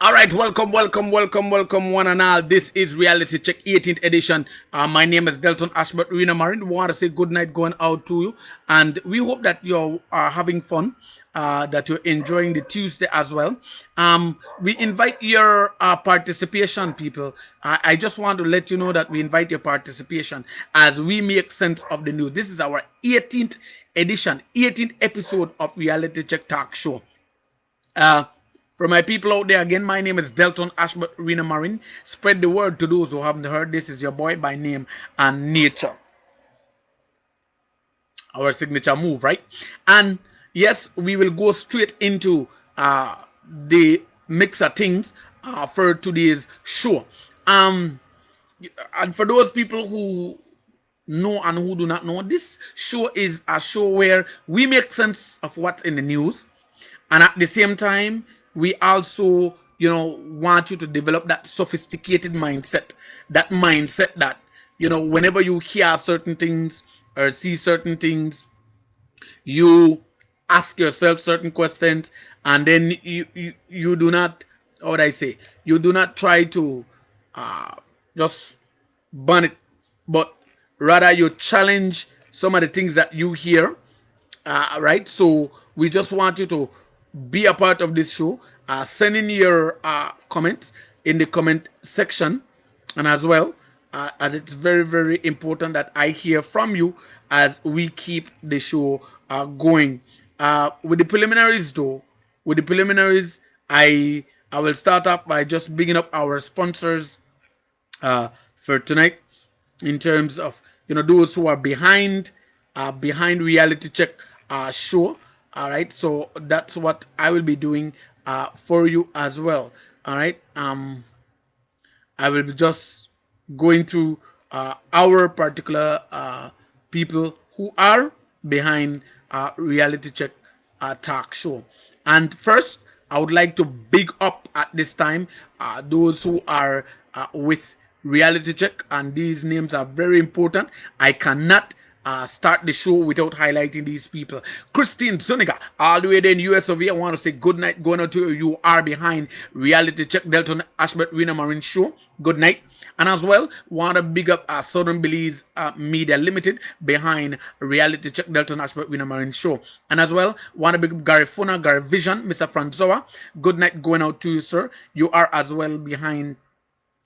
All right, welcome, one and all. This is Reality Check 18th edition. My name is Delton Ashbert Rena Marin. We want to say good night going out to you, and we hope that you're having fun, that you're enjoying the Tuesday as well. We invite your participation, people. I just want to let you know that we invite your participation as we make sense of the news. This is our 18th edition, 18th episode of Reality Check Talk Show. For my people out there, again, my name is Delton Ashbert Rena Marin. Spread the word to those who haven't heard. This is your boy by name and nature. Our signature move, right? And yes, we will go straight into the mix of things for today's show. And for those people who know and who do not know, this show is a show where we make sense of what's in the news, and at the same time we also want you to develop that sophisticated mindset, that whenever you hear certain things or see certain things, you ask yourself certain questions, and then you do not, how would I say, you do not try to just burn it, but rather you challenge some of the things that you hear, right? So we just want you to be a part of this show. Send in your comments in the comment section, and as well, as it's very, very important that I hear from you as we keep the show going. With the preliminaries, though, I will start up by just bigging up our sponsors for tonight, in terms of those who are behind Reality Check show. All right, so that's what I will be doing for you as well. All right, I will be just going through our particular people who are behind Reality Check talk show. And first, I would like to big up at this time those who are with Reality Check, and these names are very important. I cannot start the show without highlighting these people. Christine Zuniga, all the way there in US of A. I want to say good night going out to you. You are behind Reality Check Delton Ashbert Rena Marin show. Good night. And as well, want to big up Southern Belize Media Limited behind Reality Check Delton Ashbert Rena Marin show. And as well, want to big up Gary Funa, Gary Vision, Mr. Franzoa. Good night going out to you, sir. You are as well behind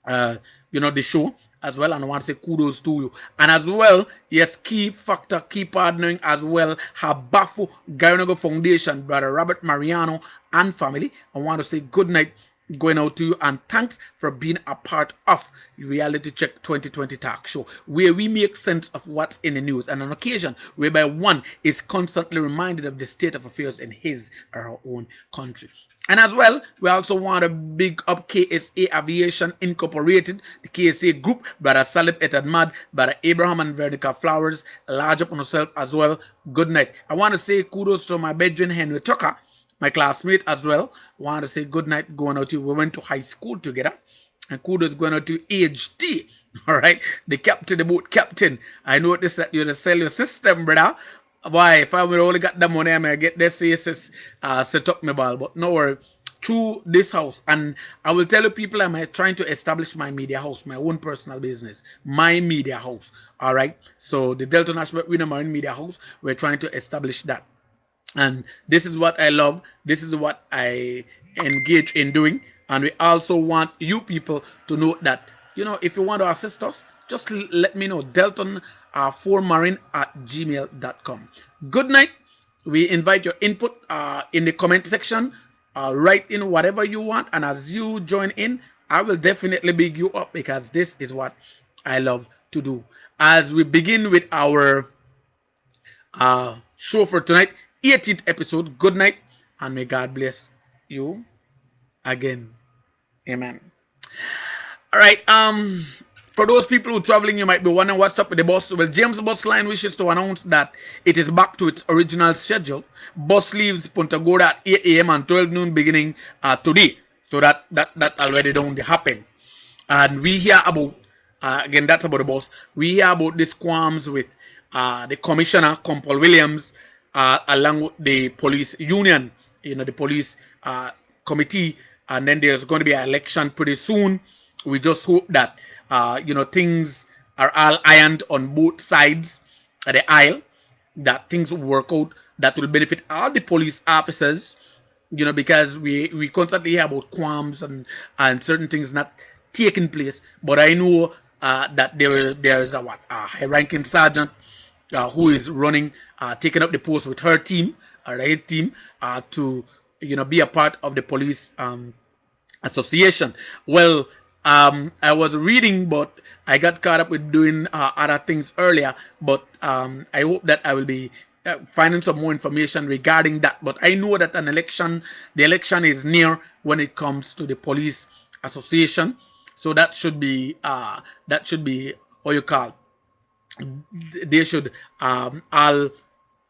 the show as well, and I want to say kudos to you. And as well, yes, key factor, key partnering as well, Habafu Garinago Foundation, brother Robert Mariano and family. I want to say good night going out to you, and thanks for being a part of Reality Check 2020 talk show, where we make sense of what's in the news, and on occasion whereby one is constantly reminded of the state of affairs in his or her own country. And as well, we also want to big up KSA Aviation Incorporated, the KSA Group, brother Salib Etadmad, brother Abraham and Veronica Flowers. Large up on yourself as well. Good night. I want to say kudos to my bedroom Henry Tucker, my classmate as well. I want to say good night going out to you. We went to high school together. And kudos going out to HD. All right, the captain, the boat captain. I noticed that you're the cellular system, brother. Why, if I would only got the money, I may get this CSS set up my ball. But no worry, through this house, and I will tell you people, I'm trying to establish my media house, my own personal business, my media house. All right, so the Delton Ashbert Rena Marin Media House, we're trying to establish that. And this is what I love. This is what I engage in doing. And we also want you people to know that, if you want to assist us, just let me know. Delton4marin@gmail.com. Good night. We invite your input in the comment section. Write in whatever you want. And as you join in, I will definitely big you up, because this is what I love to do. As we begin with our show for tonight, 18th episode. Good night, and may God bless you again. Amen. All right. For those people who are traveling, you might be wondering what's up with the bus. Well, James Bus Line wishes to announce that it is back to its original schedule. Bus leaves Punta Gorda at 8 a.m. and 12 noon beginning today. So that already don't happen. And we hear about, again, that's about the bus. We hear about these qualms with the commissioner, Compol Williams, along with the police union, the police committee and then there's going to be an election pretty soon. We just hope that things are all ironed on both sides of the aisle, that things will work out that will benefit all the police officers, because we constantly hear about qualms and certain things not taking place. But I know that there is a high-ranking sergeant who is running, taking up the post with her team, her team, to be a part of the police association. Well, I was reading, but I got caught up with doing other things earlier. But I hope that I will be finding some more information regarding that. But I know that the election is near when it comes to the police association. So that should be how you call. They should all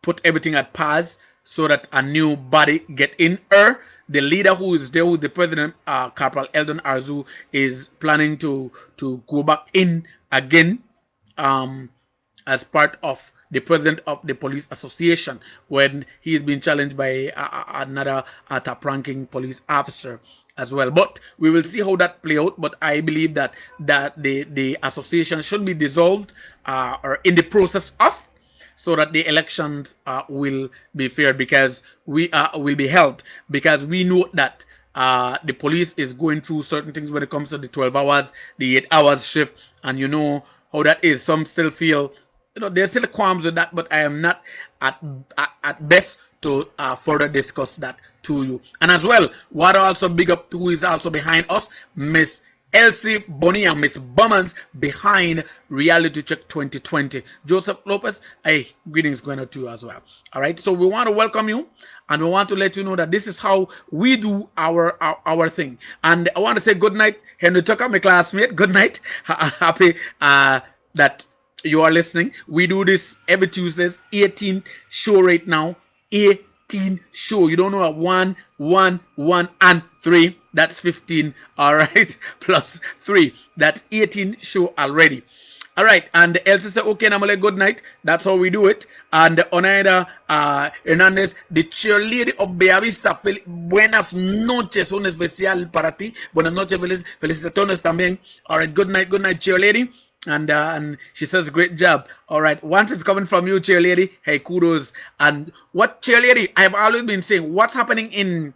put everything at pause so that a new body get in. The leader who is there, who is the president, Corporal Eldon Arzu, is planning to go back in again as part of the president of the police association when he is being challenged by another top-ranking police officer as well. But we will see how that play out. But I believe that the association should be dissolved or in the process of, so that the elections will be fair, because we will be held, because we know that the police is going through certain things when it comes to the 12 hours, the 8 hours shift, and you know how that is. Some still feel, there's still qualms with that, but I am not at best to further discuss that to you. And as well, what also big up who is also behind us, Miss Elsie Bonilla, Miss Bummans, behind Reality Check 2020. Joseph Lopez, hey, greetings going out to you as well. All right, so we want to welcome you, and we want to let you know that this is how we do our thing. And I want to say good night, Henry Tucker, my classmate. Good night. Happy that you are listening. We do this every Tuesdays, 18 show right now. 18 show. You don't know a 1, 1, 1, and 3. That's 15. All right. Plus 3. That's 18 show already. All right. And Elsie said, okay, Namale, good night. That's how we do it. And Onaida Hernandez, the cheerleader of Bellavista. Buenas noches. Un especial para ti. Buenas noches. Felicitaciones también. All right. Good night, cheerleader. And she says, great job. All right. Once it's coming from you, cheerleader, hey, kudos. And what, cheerleader, I've always been saying, what's happening in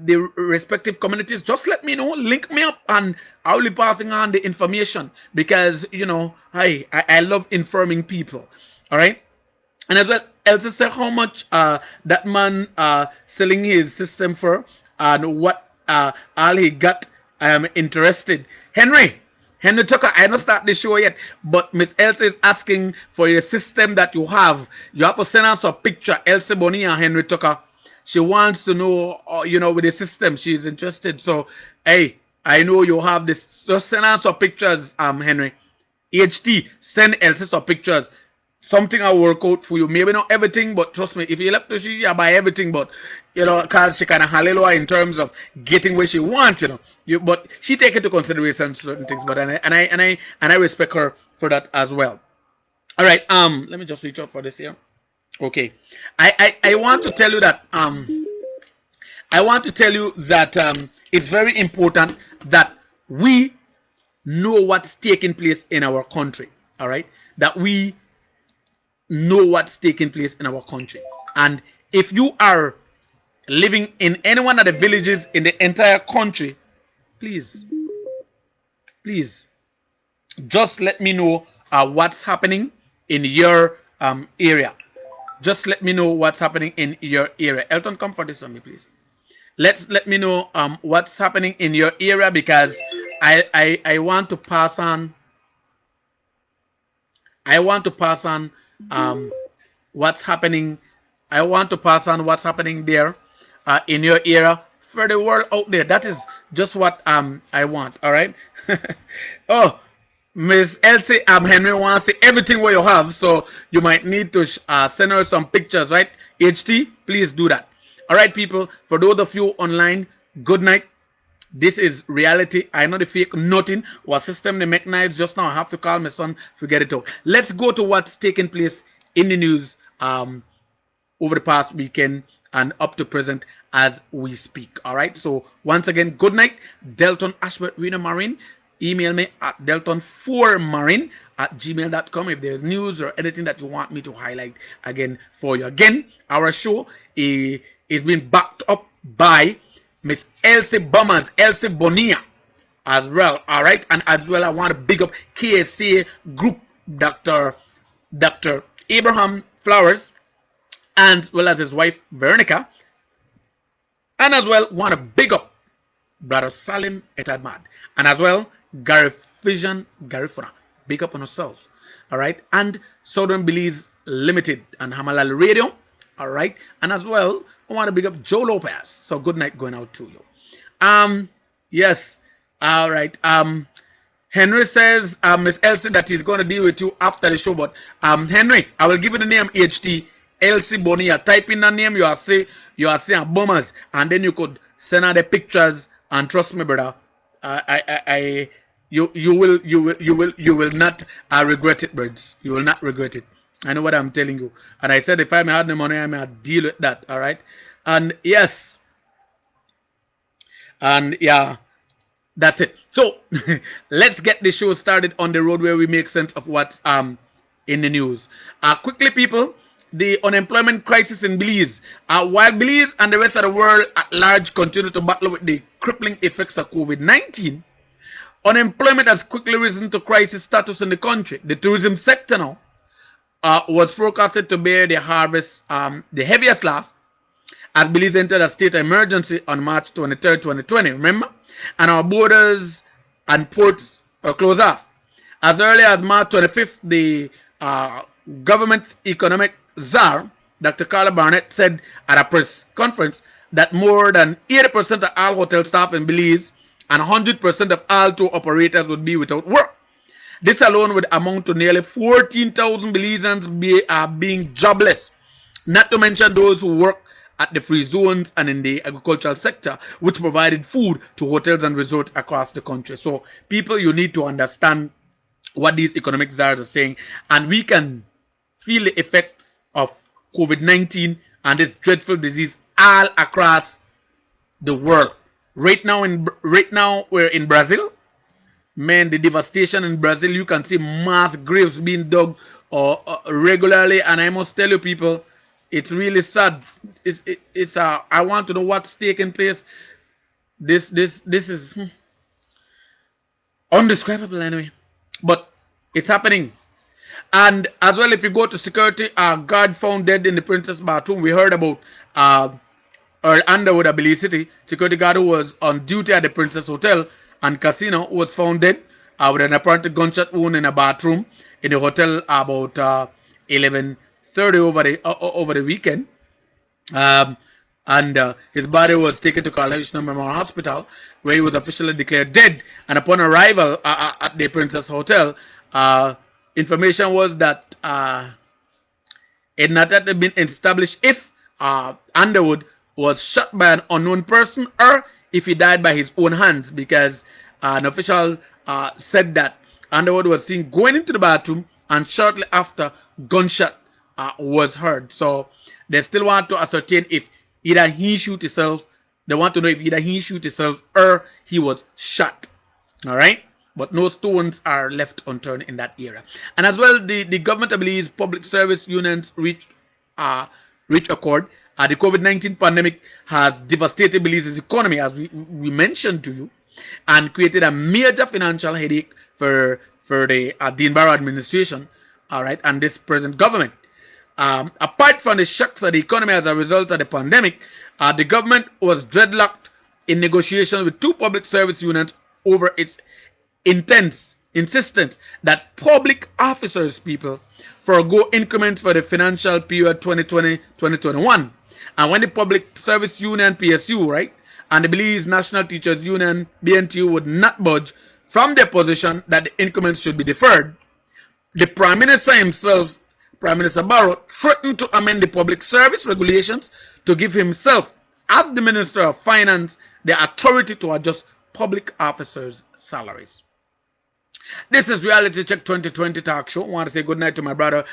the respective communities, just let me know, link me up, and I'll be passing on the information, because I love informing people. All right. And as well, Elsa said how much that man selling his system for, and what all he got. I am interested. Henry Tucker, I don't start the show yet, but Miss Elsa is asking for your system that you have. You have to send us a picture, Elsa Bonilla, Henry Tucker. She wants to know, with the system. She's interested. So, hey, I know you have this. So send us some pictures, Henry. HT, send Elsa some pictures. Something I'll work out for you. Maybe not everything, but trust me, if you left to she, I buy everything. But because she kind of hallelujah in terms of getting where she wants, but she take into consideration certain things. But and I respect her for that as well. All right. Let me just reach out for this here. Okay. I want to tell you that it's very important that we know what's taking place in our country. All right. That we know what's taking place in our country. And if you are living in any one of the villages in the entire country, please just let me know what's happening in your area. Just let me know what's happening in your area. Elton, come for this on me, please. Let me know what's happening in your area, because I want to pass on. I want to pass on what's happening. I want to pass on what's happening there in your area for the world out there. That is just what I want. All right. Oh, Miss Elsie, Henry wants to see everything what you have, so you might need to send her some pictures, right? HT, please do that. All right, people. For those of you online, good night. This is reality. I know the fake nothing. What system they make nights just now. I have to call my son. Forget it all. Let's go to what's taking place in the news over the past weekend and up to present as we speak. All right. So once again, good night, Delton Ashworth Reno Marine. Email me at delton4marine@gmail.com if there's news or anything that you want me to highlight again for you. Again, our show is being backed up by Miss Elsie Bummers, Elsie Bonilla as well. All right. And as well, I want to big up KSA Group, Dr. Abraham Flowers, and as well as his wife Veronica. And as well, want to big up Brother Salim Etadmad. And as well, Gary Fission Garifuna. Big up on ourselves. Alright. And Southern Belize Limited and Hamalal Radio. Alright. And as well, I want to big up Joe Lopez. So good night going out to you. Yes. Alright. Henry says, Miss Elsie, that he's going to deal with you after the show. But Henry, I will give you the name HT Elsie Bonilla. Type in the name, you are saying Bombers, and then you could send her the pictures. And trust me, brother, you will not regret it, birds. You will not regret it. I know what I'm telling you. And I said if I had the money, I may deal with that. All right. And yes. And yeah. That's it. So let's get the show started on the road where we make sense of what's in the news. Quickly, people, the unemployment crisis in Belize. While Belize and the rest of the world at large continue to battle with the crippling effects of COVID-19, unemployment has quickly risen to crisis status in the country. The tourism sector now was forecasted to bear the heaviest loss as Belize entered a state of emergency on March 23, 2020. Remember? And our borders and ports are closed off. As early as March 25th, the government economic czar, Dr. Carla Barnett, said at a press conference that more than 80% of all hotel staff in Belize and 100% of all tour operators would be without work. This alone would amount to nearly 14,000 Belizeans being jobless, not to mention those who work at the free zones and in the agricultural sector, which provided food to hotels and resorts across the country. So, people, you need to understand what these economic czars are saying, and we can feel the effects of COVID-19 and this dreadful disease all across the world. Right now, we're in Brazil. Man, the devastation in Brazil, you can see mass graves being dug regularly, and I must tell you, people, it's really sad. I want to know what's taking place. This is undescribable anyway, but it's happening. And as well, if you go to security, a guard found dead in the Princess bathroom. We heard about Earl Underwood of Belize City, security guard who was on duty at the Princess Hotel and Casino, who was found dead with an apparent gunshot wound in a bathroom in the hotel about 11:30 over the weekend. And his body was taken to Carlton Memorial Hospital, where he was officially declared dead. And upon arrival at the Princess Hotel, information was that it not yet been established if Underwood was shot by an unknown person or if he died by his own hands, because an official said that Underwood was seen going into the bathroom and shortly after gunshot was heard. So they still want to ascertain if either he shoot himself. They want to know if either he shoot himself or he was shot. All right, but no stones are left unturned in that area. And as well, the government of Belize public service unions reached accord. The COVID-19 pandemic has devastated Belize's economy, as we mentioned to you, and created a major financial headache for the Dean Barrow administration. All right, and this present government. Apart from the shocks of the economy as a result of the pandemic, the government was dreadlocked in negotiations with two public service unions over its intense insistence that public officers, people, forego increments for the financial period 2020-2021. And when the Public Service Union, PSU, right, and the Belize National Teachers Union, BNTU, would not budge from their position that the increments should be deferred, the Prime Minister himself, Prime Minister Barrow, threatened to amend the public service regulations to give himself, as the Minister of Finance, the authority to adjust public officers' salaries. This is Reality Check 2020 Talk Show. I want to say good night to my brother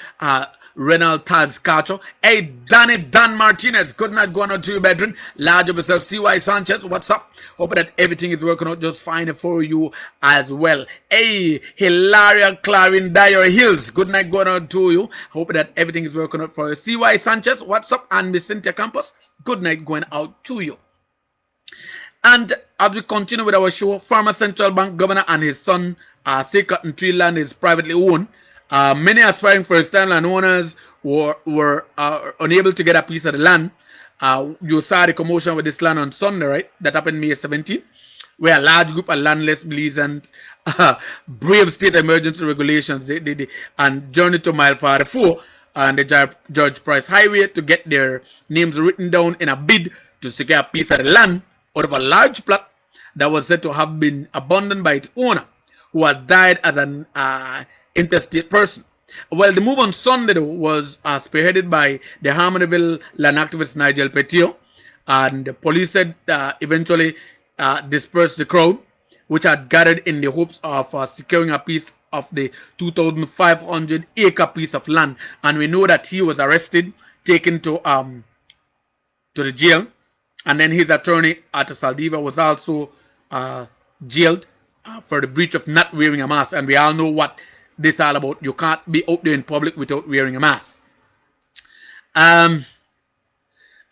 Renal Taz Cacho. Hey, Danny Dan Martinez. Good night going on to you, brethren. Large of yourself. CY Sanchez. What's up? Hope that everything is working out just fine for you as well. Hey, Hilaria Clarin Dyer Hills. Good night going on to you. Hope that everything is working out for you. CY Sanchez. What's up? And Miss Cynthia Campos. Good night going out to you. And as we continue with our show, former Central Bank Governor and his son say cotton tree land is privately owned. Many aspiring first-time landowners were unable to get a piece of the land. You saw the commotion with this land on Sunday, right? That happened May 17, where a large group of landless Belizeans brave state emergency regulations and journeyed to mile 44 on the George Price Highway to get their names written down in a bid to secure a piece of the land out of a large plot that was said to have been abandoned by its owner, who had died as an interstate person. Well, the move on Sunday though, was spearheaded by the Harmonyville land activist Nigel Petio, and the police said eventually dispersed the crowd, which had gathered in the hopes of securing a piece of the 2,500-acre piece of land. And we know that he was arrested, taken to the jail, and then his attorney at Saldiva was also jailed for the breach of not wearing a mask. And we all know what this is all about. You can't be out there in public without wearing a mask. And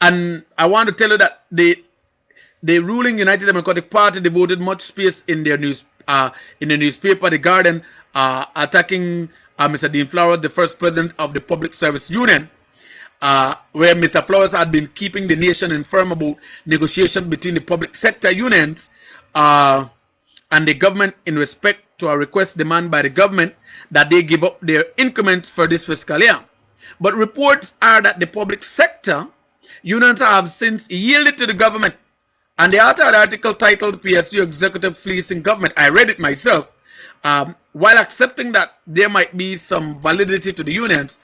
I want to tell you that the ruling United Democratic Party devoted much space in their in the newspaper, The Guardian, attacking Mr. Dean Flowers, the first president of the Public Service Union, where Mr. Flowers had been keeping the nation informed about negotiations between the public sector unions and the government in respect to a request demand by the government that they give up their increments for this fiscal year. But reports are that the public sector unions have since yielded to the government. And the author of the article titled PSU Executive Fleecing Government, I read it myself, while accepting that there might be some validity to the unions,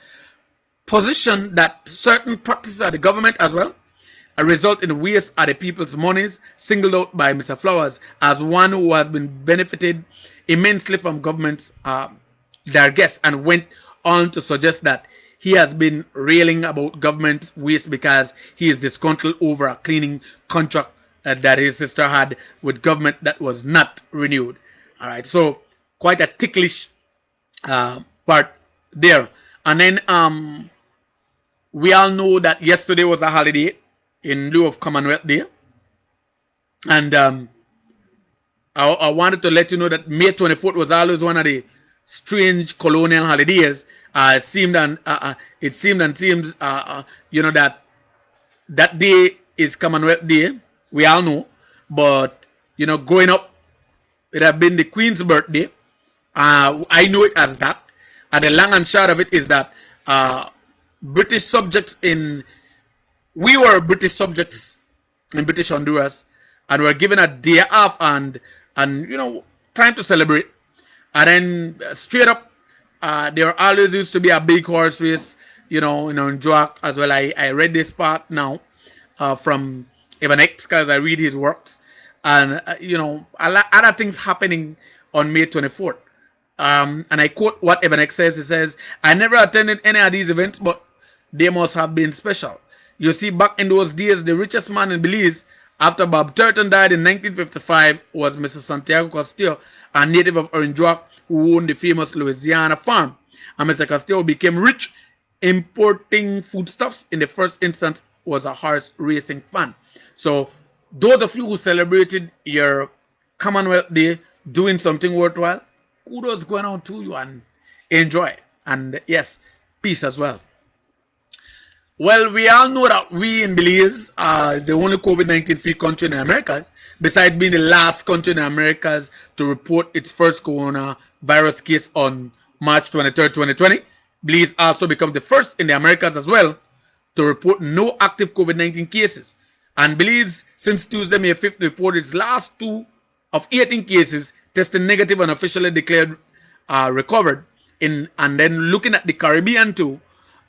position that certain practices of the government as well result in waste of the people's monies, singled out by Mr. Flowers as one who has been benefited immensely from government's largesse, and went on to suggest that he has been railing about government waste because he is disgruntled over a cleaning contract that his sister had with government that was not renewed. All right, so quite a ticklish part there. And then we all know that yesterday was a holiday in lieu of Commonwealth Day, and I wanted to let you know that May 24th was always one of the strange colonial holidays. It seemed and seems you know that day is Commonwealth Day. We all know, but you know, growing up, it had been the Queen's birthday. I know it as that, and the long and short of it is that British subjects we were British subjects in British Honduras, and were given a day off and you know, time to celebrate. And then straight up, there always used to be a big horse race, you know, in Joak as well. I read this part now from Evan X, because I read his works, and you know, a lot other things happening on May 24th. And I quote what Evan X says. He says, "I never attended any of these events, but they must have been special. You see, back in those days, the richest man in Belize, after Bob Turton died in 1955, was Mr. Santiago Castillo, a native of Orangerock, who owned the famous Louisiana farm. And Mr. Castillo became rich importing foodstuffs. In the first instance, was a horse racing fan." So, those of you who celebrated your Commonwealth Day doing something worthwhile, kudos going on to you, and enjoy. And yes, peace as well. Well, we all know that we in Belize is the only COVID-19 free country in the Americas, besides being the last country in the Americas to report its first coronavirus case on March 23rd, 2020. Belize also becomes the first in the Americas as well to report no active COVID-19 cases. And Belize, since Tuesday, May 5th, reported its last 2 of 18 cases testing negative and officially declared recovered. And then looking at the Caribbean too,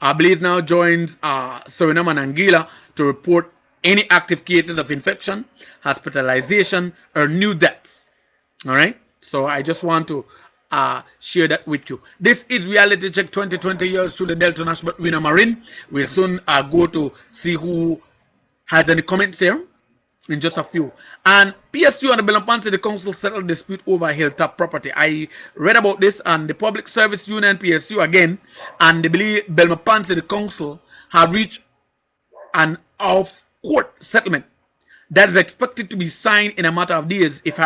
Belize now joins Suriname and Anguilla to report any active cases of infection, hospitalization, or new deaths. All right. So I just want to share that with you. This is Reality Check 2020 years through the Delta National Winner Marine. We'll soon go to see who has any comments here in just a few. And PSU and the Belmont City Council settled dispute over hilltop property. I read about this, and the Public Service Union PSU again and the Belmont City Council have reached an off-court settlement that is expected to be signed in a matter of days if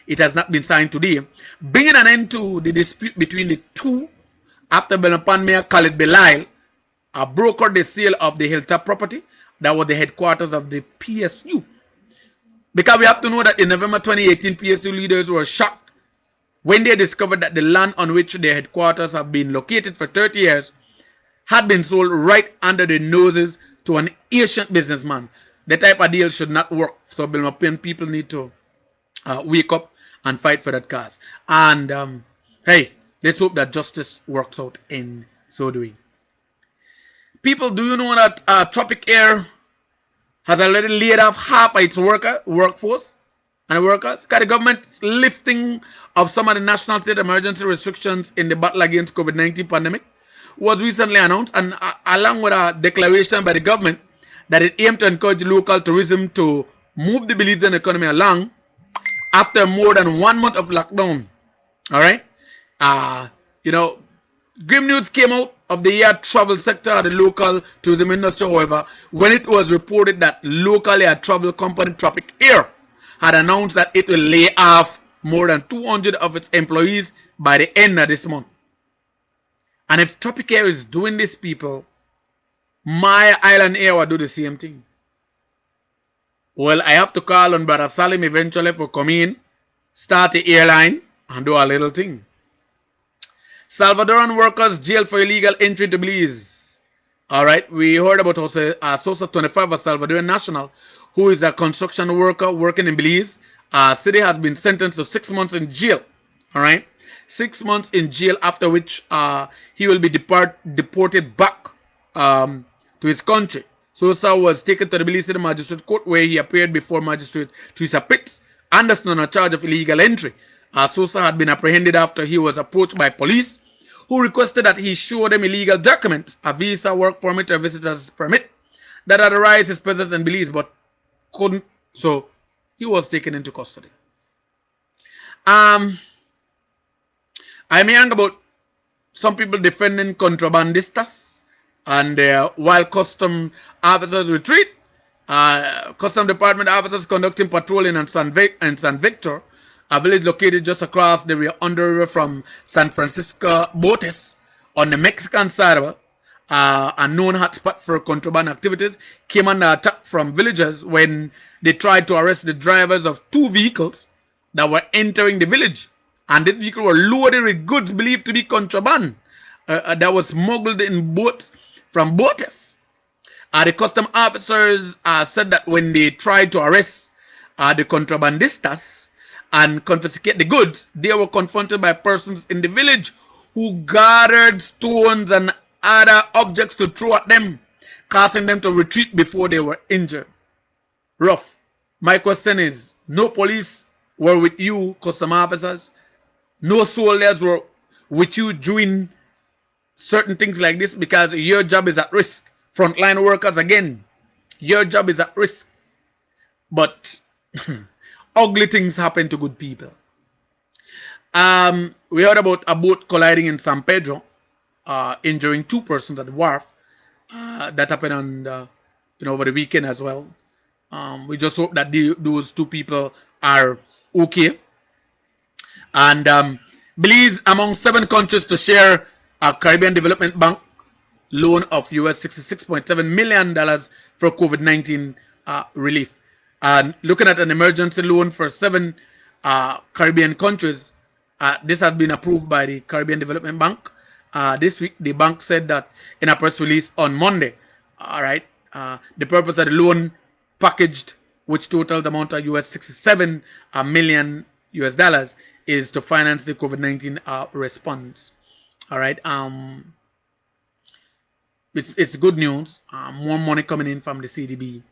it has not been signed today, bringing an end to the dispute between the two after Belmont Mayor Khalid Belail brokered the sale of the hilltop property that was the headquarters of the PSU. Because we have to know that in November 2018, PSU leaders were shocked when they discovered that the land on which their headquarters have been located for 30 years had been sold right under the noses to an Asian businessman. The type of deal should not work. So Belmopan people need to wake up and fight for that cause. And hey, let's hope that justice works out in so doing. People, do you know that Tropic Air has already laid off half of its workforce and workers? Because the government's lifting of some of the national state emergency restrictions in the battle against COVID-19 pandemic was recently announced, and along with a declaration by the government that it aimed to encourage local tourism to move the Belizean economy along after more than 1 month of lockdown. All right, you know, grim news came out of the air travel sector of the local tourism industry, however, when it was reported that local air travel company Tropic Air had announced that it will lay off more than 200 of its employees by the end of this month. And if Tropic Air is doing this, people, my Island Air will do the same thing. Well, I have to call on Brother Salim eventually for come in, start the airline, and do a little thing. Salvadoran workers jailed for illegal entry to Belize. Alright, we heard about Sosa 25, a Salvadoran national who is a construction worker working in Belize. City has been sentenced to 6 months in jail. Alright, 6 months in jail, after which he will be deported back to his country. Sosa was taken to the Belize City Magistrate Court, where he appeared before Magistrate Teresa Pitts Anderson on a charge of illegal entry. Sosa had been apprehended after he was approached by police, who requested that he show them illegal documents, a visa, work permit, or visitor's permit that authorized his presence in Belize, but couldn't, so he was taken into custody. I may hang about some people defending contrabandistas, and while custom officers retreat, custom department officers conducting patrolling in San Victor, a village located just across the river from San Francisco Botes on the Mexican side of it, a known hotspot for contraband activities, came under attack from villagers when they tried to arrest the drivers of 2 vehicles that were entering the village. And these vehicles were loaded with goods believed to be contraband that was smuggled in boats from Botes. The custom officers said that when they tried to arrest the contrabandistas and confiscate the goods, they were confronted by persons in the village who gathered stones and other objects to throw at them, causing them to retreat before they were injured. Rough. My question is, no police were with you, custom officers? No soldiers were with you doing certain things like this, because your job is at risk. Frontline workers, again, your job is at risk. But ugly things happen to good people. We heard about a boat colliding in San Pedro, injuring 2 persons at the wharf. That happened on over the weekend as well. We just hope that those 2 people are okay. And Belize among 7 countries to share a Caribbean Development Bank loan of US $66.7 million for COVID-19 relief. And looking at an emergency loan for 7 Caribbean countries, this has been approved by the Caribbean Development Bank. This week, the bank said that in a press release on Monday. All right, the purpose of the loan packaged, which totaled the amount of US $67 million is to finance the COVID-19 response. All right, it's good news. More money coming in from the CDB.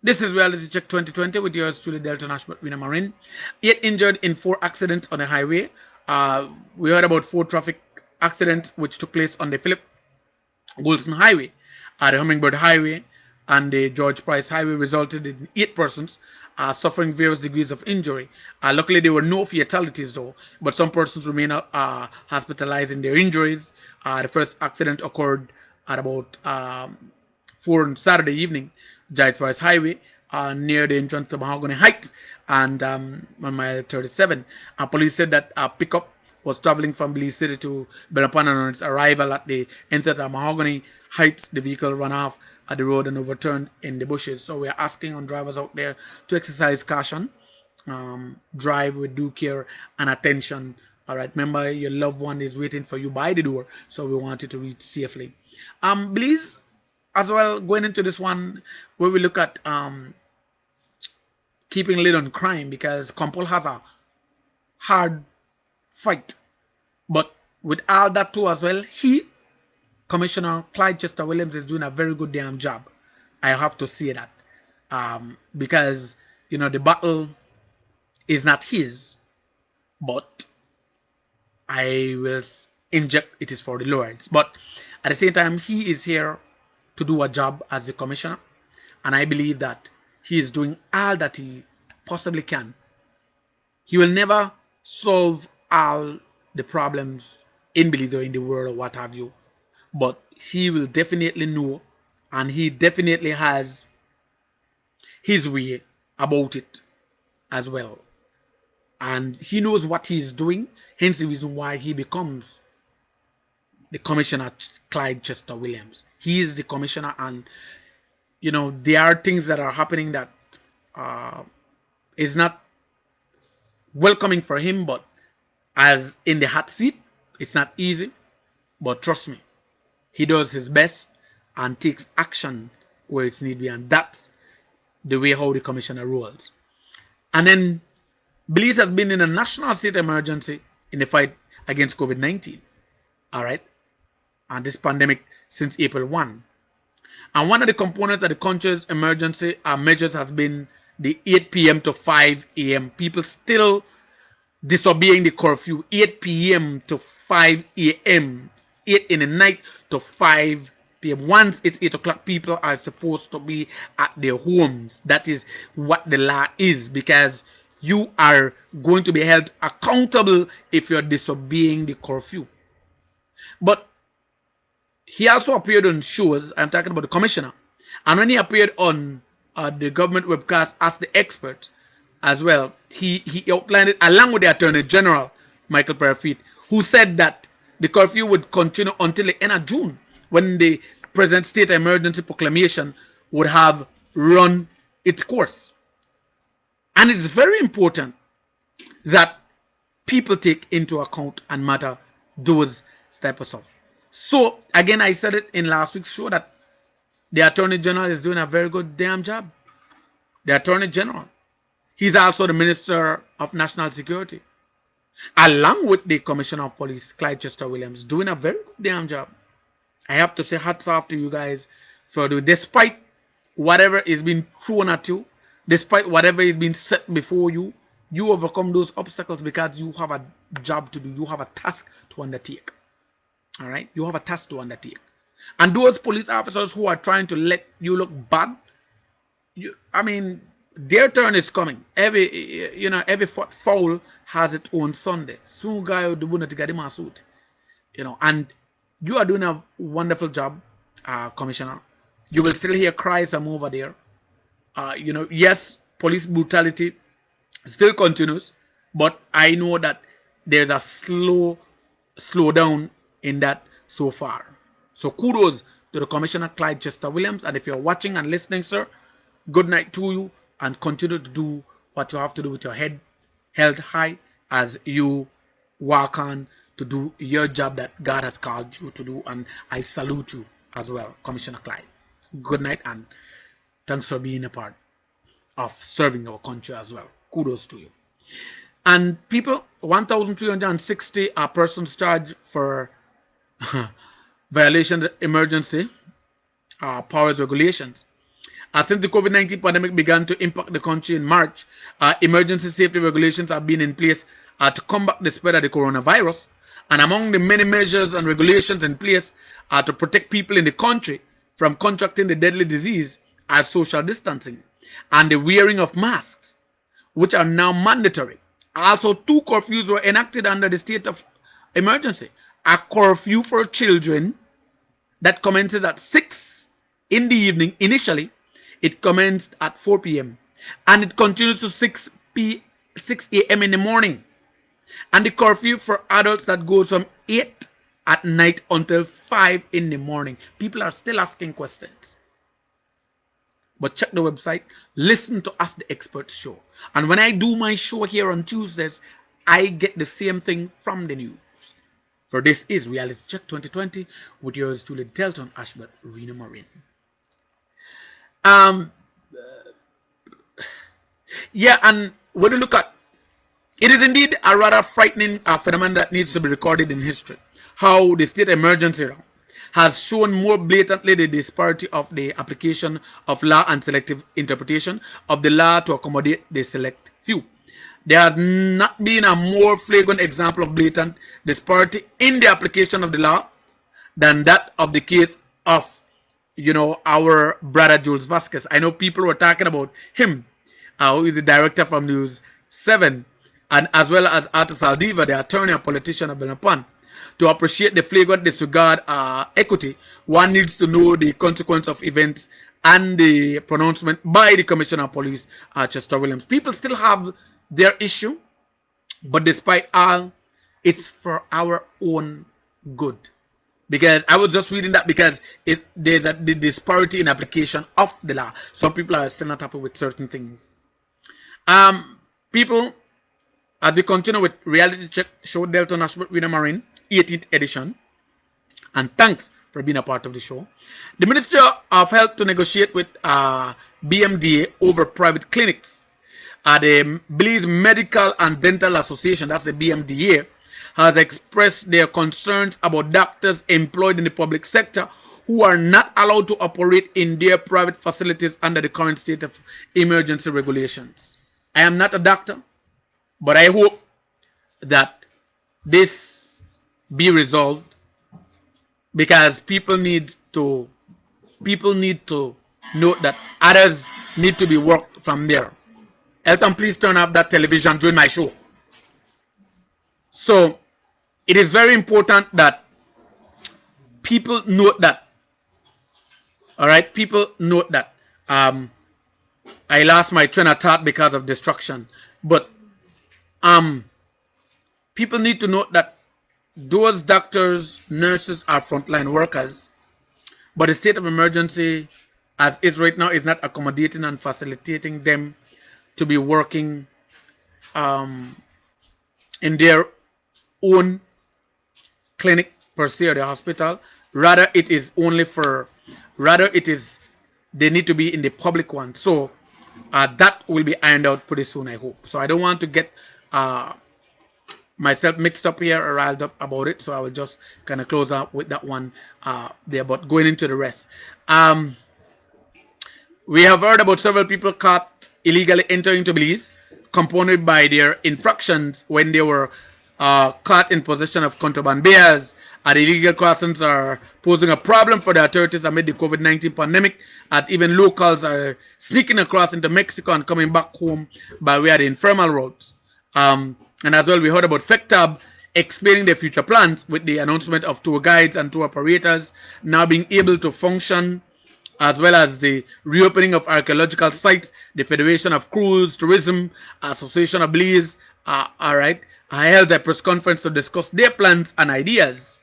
This is Reality Check 2020 with yours truly, Delta National Wina Marine. 8 injured in 4 accidents on the highway. We heard about 4 traffic accidents which took place on the Philip Wilson Highway, the Hummingbird Highway, and the George Price Highway, resulted in 8 persons suffering various degrees of injury. Luckily, there were no fatalities though, but some persons remain hospitalized in their injuries. The first accident occurred at about 4 on Saturday evening, George Price Highway, near the entrance to Mahogany Heights and on mile 37. Police said that a pickup was traveling from Belize City to Belapana. On its arrival at the entrance of Mahogany Heights, the vehicle ran off at the road and overturned in the bushes. So we are asking on drivers out there to exercise caution, drive with due care and attention. All right, remember your loved one is waiting for you by the door, so we want you to reach safely. Belize as well, going into this one where we look at keeping lid on crime, because Kampol has a hard fight, but with all that too as well, Commissioner Clyde Chester Williams, is doing a very good damn job. I have to say that, because the battle is not his, but I will inject it is for the Lord's. But at the same time, he is here to do a job as the commissioner, and I believe that he is doing all that he possibly can. He will never solve all the problems in Belize or in the world or what have you, but he will definitely know, and he definitely has his way about it as well, and he knows what he's doing, hence the reason why he becomes the commissioner, Clyde Chester Williams. He is the commissioner, and there are things that are happening that is not welcoming for him, but as in the hot seat, it's not easy, but trust me, he does his best and takes action where it's need be, and that's the way how the commissioner rolls. And then Belize has been in a national state emergency in the fight against COVID-19. All right, and this pandemic since April 1. And one of the components of the country's emergency measures has been the 8 p.m. to 5 a.m. People still disobeying the curfew, 8 p.m. to 5 a.m., 8 in the night to 5 p.m. Once it's 8 o'clock, people are supposed to be at their homes. That is what the law is, because you are going to be held accountable if you're disobeying the curfew. But he also appeared on shows, I'm talking about the commissioner, and when he appeared on the government webcast as the expert as well, he outlined it along with the Attorney General, Michael Parafit, who said that the curfew would continue until the end of June, when the present state emergency proclamation would have run its course. And it's very important that people take into account and matter those type of stuff. So again, I said it in last week's show that the Attorney General is doing a very good damn job. The Attorney General, he's also the Minister of National Security, along with the Commissioner of Police, Clyde Chester Williams, doing a very good damn job. I have to say hats off to you guys for doing, despite whatever is being thrown at you, despite whatever is being set before you, you overcome those obstacles because you have a job to do, you have a task to undertake. All right, you have a task to undertake. And those police officers who are trying to let you look bad, their turn is coming. Every foul has its own Sunday. And you are doing a wonderful job, Commissioner. You will still hear cries from over there. Yes, police brutality still continues, but I know that there's a slow down in that so far. So kudos to the Commissioner Clyde Chester Williams, and if you're watching and listening, sir, good night to you, and continue to do what you have to do with your head held high as you work on to do your job that God has called you to do, and I salute you as well, Commissioner Clyde. Good night, and thanks for being a part of serving our country as well. Kudos to you. And people, 1,360 are persons charged for violation of emergency powers regulations. Since the COVID-19 pandemic began to impact the country in March, emergency safety regulations have been in place to combat the spread of the coronavirus. And among the many measures and regulations in place to protect people in the country from contracting the deadly disease are social distancing and the wearing of masks, which are now mandatory. Also, 2 curfews were enacted under the state of emergency. A curfew for children that commences at 6 in the evening. Initially, it commenced at 4 p.m. and it continues to 6 a.m. in the morning. And the curfew for adults that goes from 8 at night until 5 in the morning. People are still asking questions. But check the website, listen to Ask the Experts show. And when I do my show here on Tuesdays, I get the same thing from the news. For this is Reality Check 2020 with yours truly, Delton Ashbert Rena Marine. Yeah, and when you look at it, is indeed a rather frightening phenomenon that needs to be recorded in history. How the state emergency has shown more blatantly the disparity of the application of law and selective interpretation of the law to accommodate the select few. There has not been a more flagrant example of blatant disparity in the application of the law than that of the case of, our brother Jules Vasquez. I know people were talking about him, who is the director from News 7, and as well as Arthur Saldiva, the attorney and politician of Benapan. To appreciate the flagrant disregard equity, one needs to know the consequence of events and the pronouncement by the Commissioner of Police, Chester Williams. People still have their issue, but despite all, it's for our own good. Because I was just reading that because there's the disparity in application of the law. Some people are still not happy with certain things. People, as we continue with Reality Check show, Delton Ashbert Rena Marine, 18th edition, and thanks for being a part of the show. The Ministry of Health to negotiate with BMDA over private clinics. The Belize Medical and Dental Association, that's the BMDA, has expressed their concerns about doctors employed in the public sector who are not allowed to operate in their private facilities under the current state of emergency regulations. I am not a doctor, but I hope that this be resolved, because people need to note that others need to be worked from there. Elton, please turn off that television during my show. So it is very important that people note that. All right, people note that. I lost my train of thought because of distraction, but people need to note that those doctors, nurses are frontline workers, but the state of emergency as is right now is not accommodating and facilitating them to be working in their own clinic per se, or the hospital. Rather it is they need to be in the public one. So that will be ironed out pretty soon, I hope. So I don't want to get myself mixed up here or riled up about it, so I will just kind of close out with that one there. But going into the rest, we have heard about several people caught illegally entering into Belize, compounded by their infractions when they were caught in possession of contraband beers. Illegal crossings are posing a problem for the authorities amid the COVID-19 pandemic, as even locals are sneaking across into Mexico and coming back home by way of the informal roads. And as well, we heard about FECTAB explaining their future plans with the announcement of tour guides and tour operators now being able to function, as well as the reopening of archaeological sites. The Federation of Cruise Tourism Association of Belize, held a press conference to discuss their plans and ideas.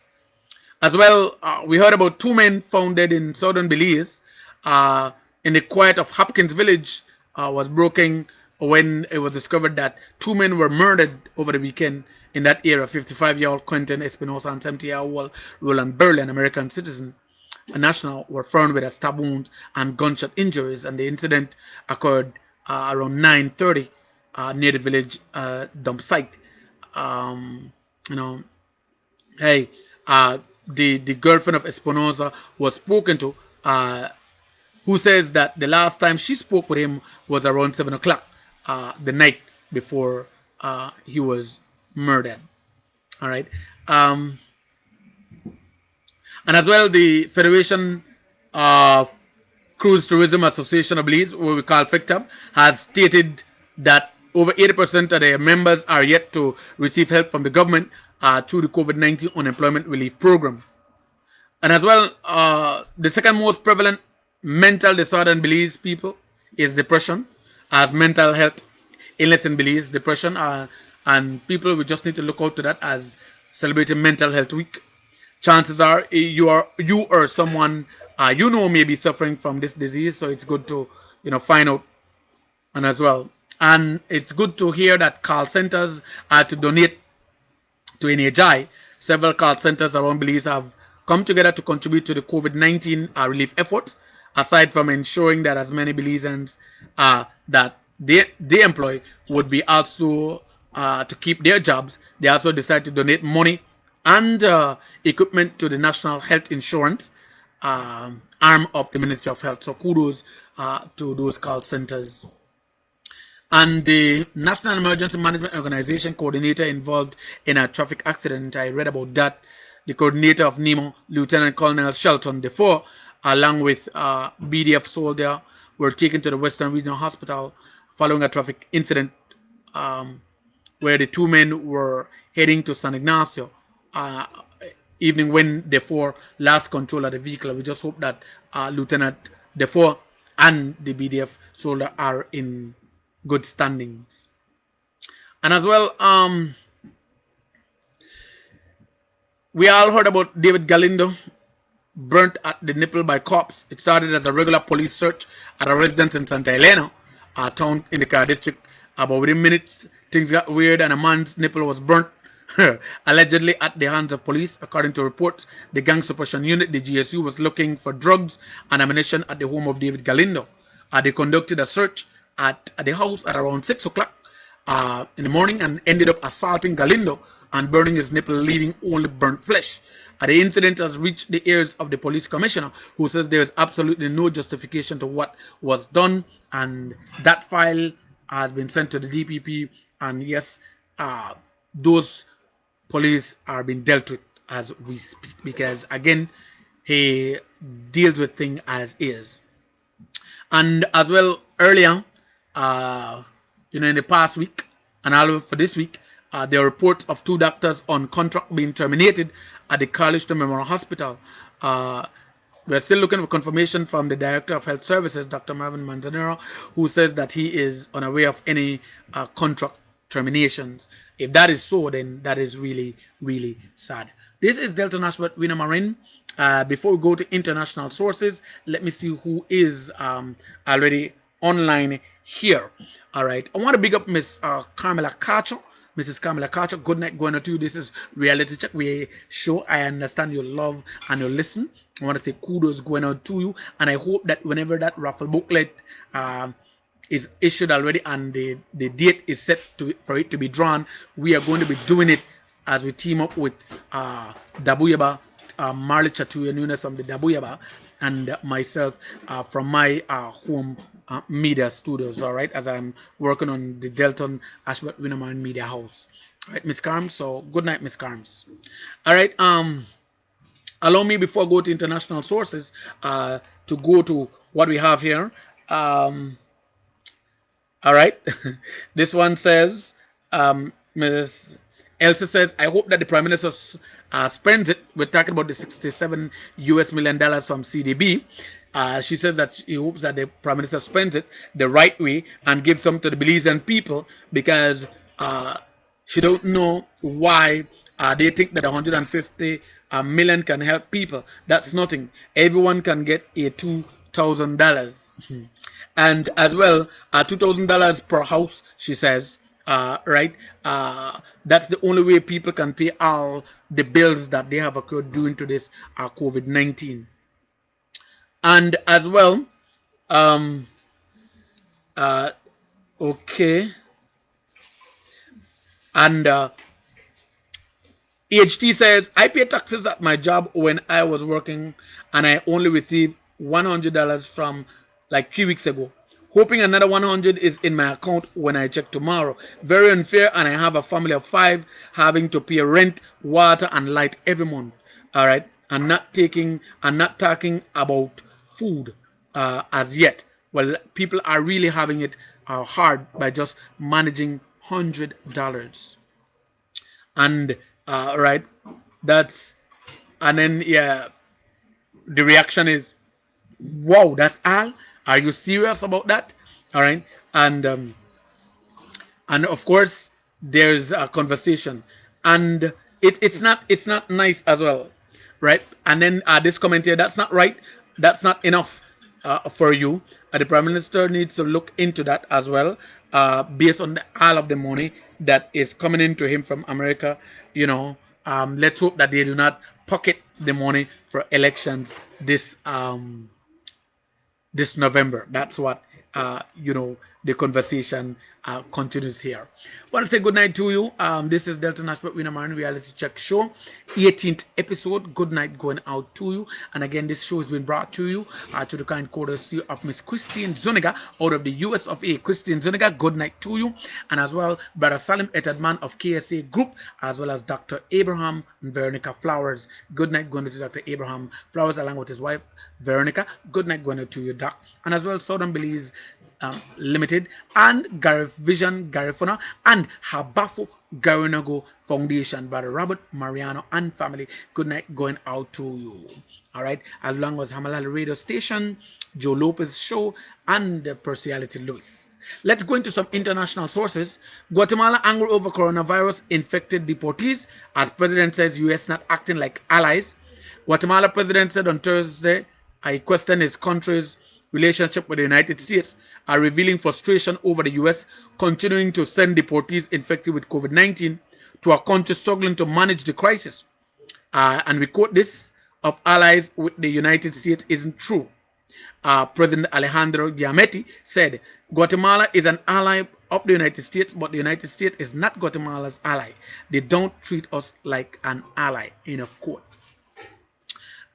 As well, we heard about 2 men founded in southern Belize in the quiet of Hopkins Village was broken when it was discovered that 2 men were murdered over the weekend in that area. 55-year-old Quentin Espinosa and 70-year-old Roland Burley, an American citizen, a national, were found with a stab wound and gunshot injuries, and the incident occurred around 9:30 near the village dump site. The girlfriend of Espinosa was spoken to who says that the last time she spoke with him was around 7 o'clock the night before he was murdered. All right. And as well, the Federation of Cruise Tourism Association of Belize, what we call FICTAB, has stated that over 80% of their members are yet to receive help from the government through the COVID-19 unemployment relief program. And as well, the second most prevalent mental disorder in Belize people is depression, as mental health illness in Belize, depression, and people we just need to look out to that as celebrating Mental Health Week. Chances are you or someone you know may be suffering from this disease, so it's good to find out. And as well, and it's good to hear that call centers are to donate to NHI. Several call centers around Belize have come together to contribute to the COVID-19 relief efforts. Aside from ensuring that as many Belizeans that they employ would be also to keep their jobs, they also decided to donate money and equipment to the National Health Insurance arm of the Ministry of Health. So kudos to those call centers. And the National Emergency Management Organization coordinator involved in a traffic accident, I read about that. The coordinator of NEMO, Lieutenant Colonel Shelton Defoe, along with BDF soldier, were taken to the Western Regional Hospital following a traffic incident where the two men were heading to San Ignacio evening when Defoe lost control of the vehicle. We just hope that Lieutenant Defoe and the BDF soldier are in good standings. And as well, we all heard about David Galindo burnt at the nipple by cops. It started as a regular police search at a residence in Santa Elena, a town in the Car District. About within minutes, things got weird and a man's nipple was burnt, allegedly at the hands of police. According to reports, the gang suppression unit, the GSU, was looking for drugs and ammunition at the home of David Galindo. They conducted a search at the house at around 6 o'clock in the morning and ended up assaulting Galindo and burning his nipple, leaving only burnt flesh. The incident has reached the ears of the police commissioner, who says there is absolutely no justification to what was done, and that file has been sent to the DPP, and yes, those police are being dealt with as we speak, because again, he deals with things as is. And as well, earlier, in the past week, and all for this week, there are reports of 2 doctors on contract being terminated at the Carlisle Memorial Hospital. We're still looking for confirmation from the Director of Health Services, Dr. Marvin Manzanero, who says that he is unaware of any contract terminations. If that is so, then that is really, really sad. This is Delta National Winner Marin. Before we go to international sources, let me see who is already online here. All right, I want to big up Miss Carmela Cacho. Mrs. Carmela Cacho, good night going on to you. This is Reality Check. We show I understand your love and your listen. I want to say kudos going on to you, and I hope that whenever that raffle booklet is issued already and the date is set for it to be drawn, we are going to be doing it as we team up with Dabuyaba, Marley Chatuya Nunes from the Dabuyaba, and myself from my home media studios. All right, as I'm working on the Delton Ashworth Winnerman Media House. All right, Miss Carms. So good night, Miss Carms. All right. Allow me, before I go to international sources, to go to what we have here. All right. This one says, Ms. Elsa says, I hope that the Prime Minister spends it. We're talking about the $67 million from CDB. She says that she hopes that the Prime Minister spends it the right way and gives some to the Belizean people, because she don't know why they think that 150 million can help people. That's nothing. Everyone can get a $2,000. And as well, $2,000 per house, she says. Right? That's the only way people can pay all the bills that they have occurred due to this COVID-19. And as well, okay. And EHT says, I pay taxes at my job when I was working, and I only receive $100 from like 3 weeks ago. Hoping another 100 is in my account when I check tomorrow. Very unfair, and I have a family of 5 having to pay rent, water, and light every month. All right, and not talking about food as yet. Well, people are really having it hard by just managing $100. And right, that's and then yeah, the reaction is, wow, that's all. Are you serious about that? All right, and of course there's a conversation, and it's not nice as well, right? And then this commentator, that's not right, that's not enough for you. The prime minister needs to look into that as well, based on all of the money that is coming into him from America. Let's hope that they do not pocket the money for elections this November. That's what the conversation continues here. I want to say good night to you. This is Delta National Winner Man Reality Check Show, 18th episode. Good night going out to you. And again, this show has been brought to you to the kind courtesy of Miss Christine Zuniga out of the US of A. Christine Zuniga, good night to you. And as well, Brother Salim Etadman of KSA Group, as well as Dr. Abraham and Veronica Flowers. Good night going to Dr. Abraham Flowers along with his wife Veronica. Good night going to you, Doc. And as well, Southern Belize Limited and Gareth Vision Garifuna and Habafo Garinago Foundation, Brother Robert Mariano and family. Good night going out to you. All right, along with Hamalal Radio Station, Joe Lopez Show, and Personality Lewis. Let's go into some international sources. Guatemala angry over coronavirus infected deportees as president says US not acting like allies. Guatemala president said on Thursday, I question his country's relationship with the United States, are revealing frustration over the U.S. continuing to send deportees infected with COVID-19 to a country struggling to manage the crisis. And we quote this, of allies with the United States isn't true. President Alejandro Giammattei said, Guatemala is an ally of the United States, but the United States is not Guatemala's ally. They don't treat us like an ally, end of quote.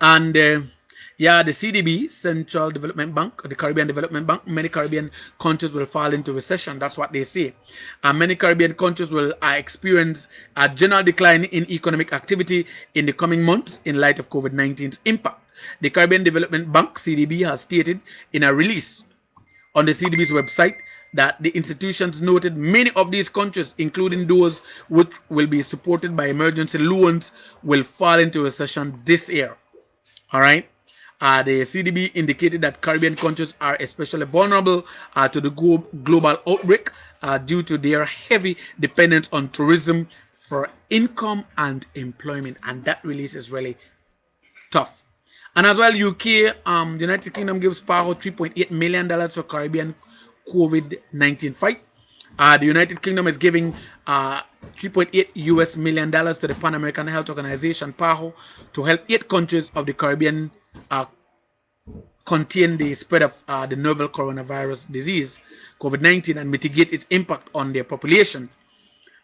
And the CDB, Central Development Bank, the Caribbean Development Bank, many Caribbean countries will fall into recession. That's what they say. Many Caribbean countries will experience a general decline in economic activity in the coming months in light of COVID-19's impact. The Caribbean Development Bank, CDB, has stated in a release on the CDB's website that the institutions noted many of these countries, including those which will be supported by emergency loans, will fall into recession this year. All right. The CDB indicated that Caribbean countries are especially vulnerable to the global outbreak due to their heavy dependence on tourism for income and employment. And that release is really tough. And as well, UK, the United Kingdom gives PAHO $3.8 million for Caribbean COVID-19 fight. The United Kingdom is giving $3.8 million to the Pan American Health Organization, PAHO, to help 8 countries of the Caribbean contain the spread of the novel coronavirus disease, COVID-19, and mitigate its impact on their population.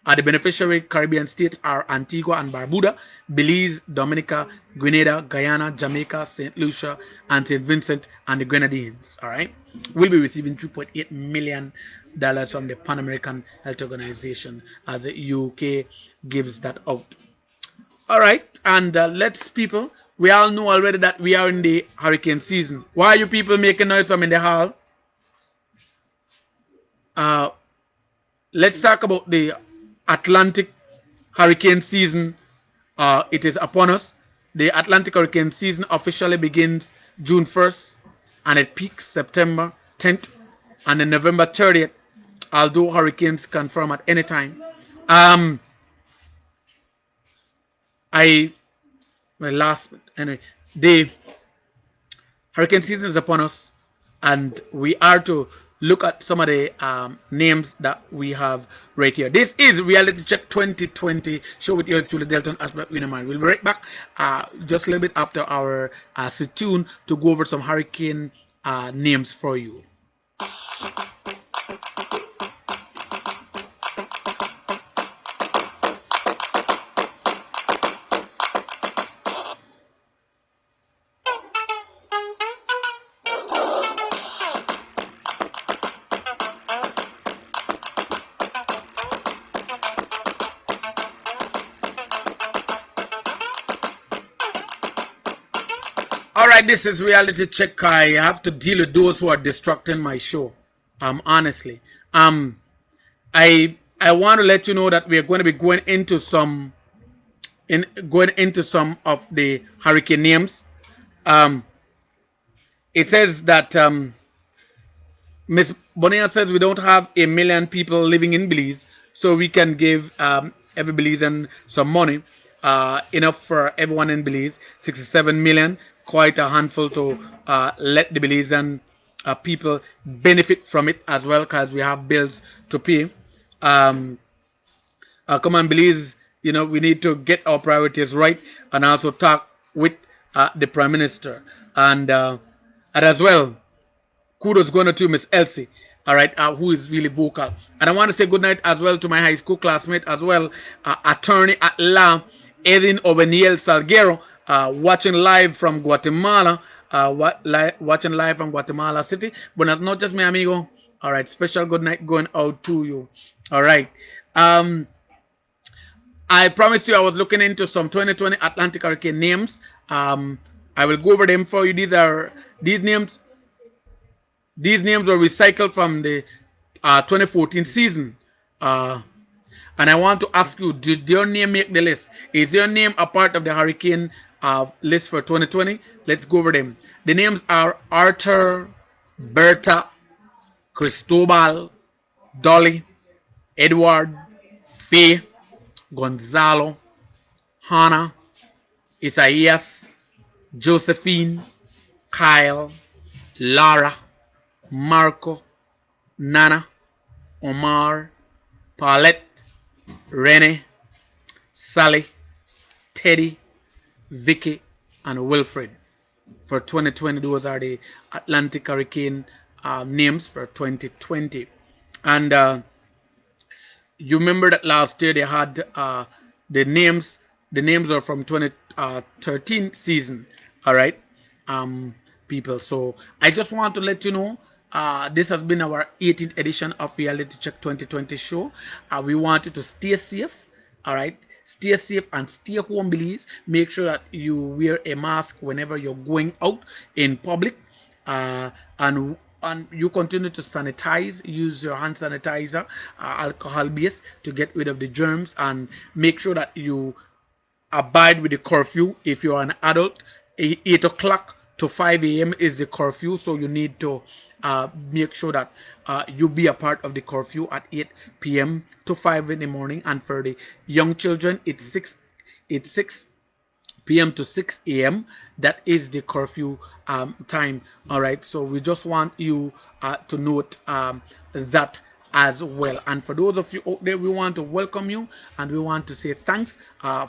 The beneficiary Caribbean states are Antigua and Barbuda, Belize, Dominica, Grenada, Guyana, Jamaica, St. Lucia, and St. Vincent and the Grenadines. All right, will be receiving $3.8 million from the Pan American Health Organization as the UK gives that out. All right, and let's people. We all know already that we are in the hurricane season. Why are you people making noise from in the hall? Let's talk about the Atlantic hurricane season. It is upon us. The Atlantic hurricane season officially begins June 1st and it peaks September 10th and then November 30th, although hurricanes can form at any time. The hurricane season is upon us, and we are to look at some of the names that we have right here. This is Reality Check 2020 show with yours to the Delton Ashbrook Winaman. We'll be right back just a little bit after our sit tune to go over some hurricane names for you. right, this is Reality Check. I have to deal with those who are distracting my show. Honestly, I want to let you know that we are going to be going into some of the hurricane names. It says that Miss Bonilla says we don't have 1 million people living in Belize, so we can give every Belizean some money, enough for everyone in Belize. 67 million, quite a handful to let the Belizean people benefit from it as well, because we have bills to pay. Um, Come on, Belize, we need to get our priorities right and also talk with the Prime Minister. And as well, kudos going to Miss Elsie, all right, who is really vocal. And I want to say good night as well to my high school classmate as well, attorney at law, Edin Obeniel Salguero, watching live from Guatemala, watching live from Guatemala City. Buenas noches, mi amigo. All right, special good night going out to you. All right. I promised you I was looking into some 2020 Atlantic hurricane names. I will go over them for you. These names. These names were recycled from the 2014 season. And I want to ask you, did your name make the list? Is your name a part of the hurricane list for 2020? Let's go over them. The names are Arthur, Berta, Cristobal, Dolly, Edward, Faye, Gonzalo, Hannah, Isaias, Josephine, Kyle, Lara, Marco, Nana, Omar, Paulette, Rene, Sally, Teddy, Vicky, and Wilfred. For 2020, those are the Atlantic hurricane names for 2020. And you remember that last year they had the names. The names are from 2013 season. All right, people. So I just want to let you know. This has been our 18th edition of Reality Check 2020 show. We want you to stay safe. All right, stay safe and stay home, please. Make sure that you wear a mask whenever you're going out in public, and you continue to sanitize. Use your hand sanitizer, alcohol base, to get rid of the germs, and make sure that you abide with the curfew. If you're an adult, 8 o'clock to 5 a.m. is the curfew, so you need to make sure that you be a part of the curfew at 8 p.m. to 5 in the morning. And for the young children, it's 6 p.m. to 6 a.m. That is the curfew time. All right, so we just want you to note that as well. And for those of you out there, we want to welcome you and we want to say thanks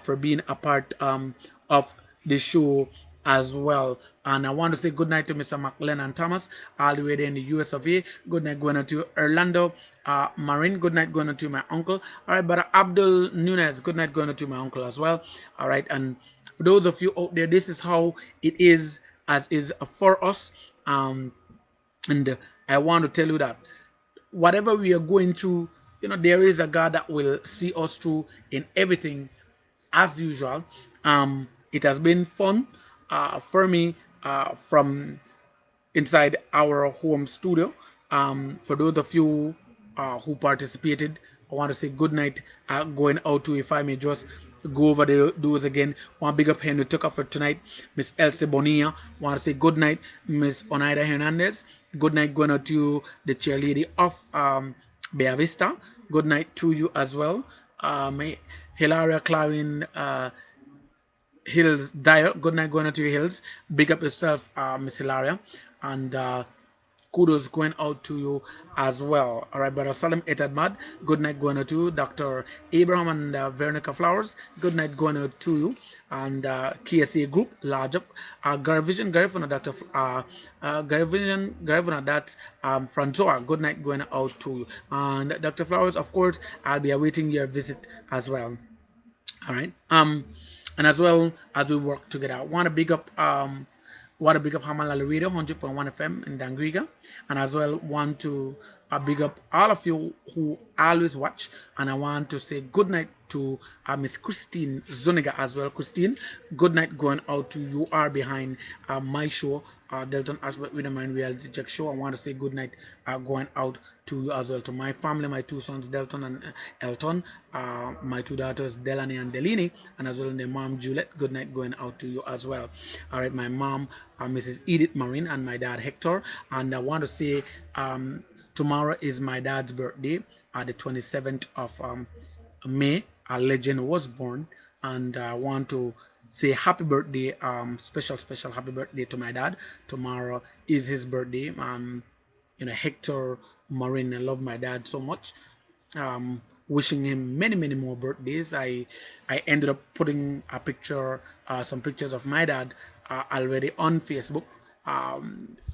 for being a part of the show as well. And I want to say good night to Mr. McLean and Thomas, all the way there in the US of A. Good night going to Orlando Marin. Good night going to my uncle. All right, but Abdul Nunez, good night going to my uncle as well. All right, and for those of you out there, this is how it is, as is for us. And I want to tell you that whatever we are going through, there is a God that will see us through in everything as usual. It has been fun for me from inside our home studio. For those of you who participated, I want to say good night going out to, if I may just go over those again. Want big up Henry Tucker for tonight. Miss Elsie Bonilla. Want to say good night, Miss Oneida Hernandez. Good night going out to the chairlady of Bella Vista. Good night to you as well. Hilaria Clarin Hills Dyer. Good night going out to you, Hills. Big up yourself, Miss Hilaria. And kudos going out to you as well. All right, Brother Salim Etadmad, good night going out to you. Dr. Abraham and Veronica Flowers, good night going out to you. And KSA Group, large up. Gary Vision, Gary Funa, Dr. Gary Vision, Gary Funa, that's Francois, good night going out to you. And Dr. Flowers, of course, I'll be awaiting your visit as well. All right. And as well as we work together, I want to big up Hamalala Radio 100.1 FM in Dangriga, and as well want to big up all of you who always watch, and I want to say good night to Miss Christine Zuniga as well. Christine, good night going out to you. Are behind my show, Delton Ashworth with the Mind Reality Check show. I want to say good night going out to you as well, to my family, my two sons Delton and Elton, my two daughters Delany and Delini, and as well their mom Juliet. Good night going out to you as well. All right, my mom Mrs. Edith Marine, and my dad Hector. And I want to say tomorrow is my dad's birthday, the 27th of May. A legend was born, and I want to say happy birthday, special happy birthday to my dad. Tomorrow is his birthday. Hector Marin, I love my dad so much. Wishing him many more birthdays. I ended up putting a picture, some pictures of my dad already on Facebook,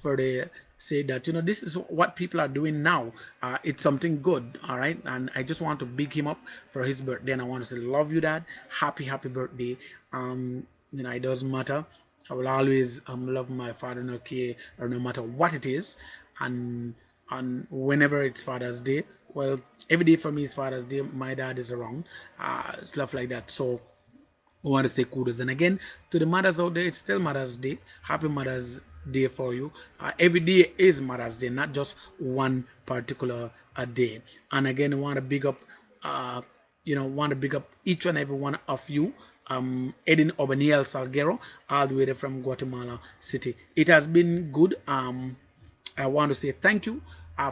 for the say that this is what people are doing now. It's something good, all right. And I just want to big him up for his birthday, and I want to say love you, dad. Happy birthday. It doesn't matter. I will always love my father, no care, or no matter what it is. And whenever it's Father's Day, well, every day for me is Father's Day. My dad is around, stuff like that. So I want to say kudos. And again, to the mothers out there, it's still Mother's Day. Happy Mother's Day for you. Every day is Mother's Day, not just one particular day. And again, I want to big up, each and every one of you. Edin Obaniel Salguero, all the way from Guatemala City. It has been good. I want to say thank you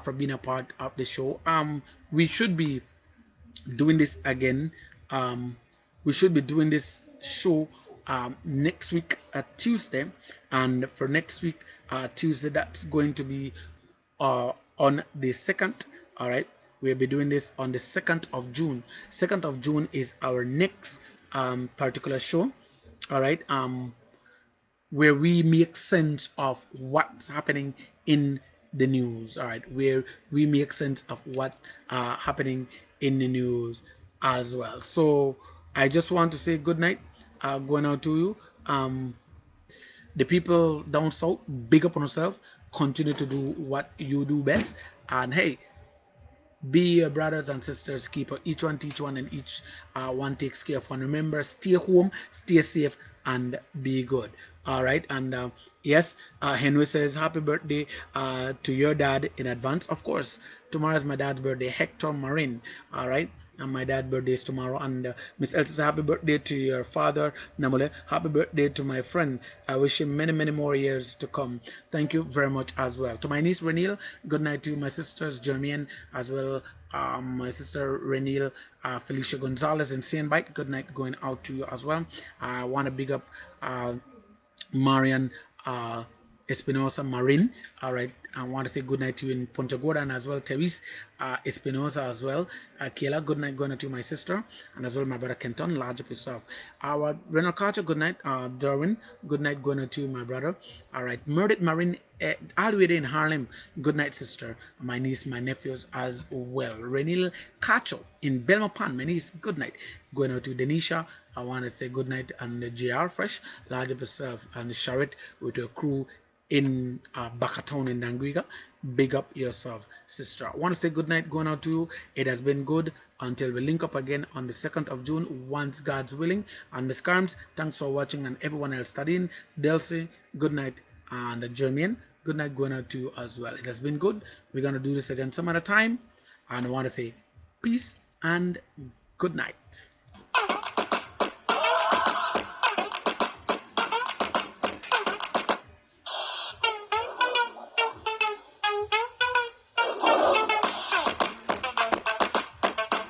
for being a part of the show. We should be doing this again. We should be doing this show next week Tuesday, and for next week Tuesday, that's going to be on the 2nd. All right, we'll be doing this on the 2nd of June. 2nd of June is our next particular show. All right, where we make sense of what's happening in the news. All right, where we make sense of what happening in the news as well. So I just want to say good night going out to you. The people down south, big up on yourself. Continue to do what you do best, and hey, be your brothers and sisters keeper. Each one teach one, and each one takes care of one. Remember, stay home, stay safe, and be good. All right. And yes, Henry says happy birthday to your dad in advance. Of course, tomorrow is my dad's birthday, Hector Marin. All right. And my dad's birthday is tomorrow. And Miss Elsa says happy birthday to your father, Namole. Happy birthday to my friend. I wish him many more years to come. Thank you very much as well. To my niece Renil, good night to you. My sisters Jermaine as well. My sister Renil, Felicia Gonzalez and Saint Bite, good night going out to you as well. I want to big up Marian Espinosa Marin. All right, I want to say good night to you in Punta Gorda, and as well Terese Espinosa as well. Kayla, good night going to my sister, and as well my brother Kenton. Large up yourself. Our Renal Carter, good night. Darwin, good night going to you, my brother. All right, Murdered Marin, all the way there in Harlem. Good night, sister. My niece, my nephews as well. Renil Cacho in Belmopan, my niece, good night. Going out to Denisha, I want to say good night, and the JR Fresh, large up yourself, and Sharit with your crew in Bakatown in Dangriga. Big up yourself, sister. I want to say good night going out to you. It has been good until we link up again on the 2nd of June, once God's willing. And Miss Carms, thanks for watching, and everyone else studying. Delcy, good night, and Jermaine, good night going out to you as well. It has been good. We're going to do this again some other time, and I want to say peace and good night.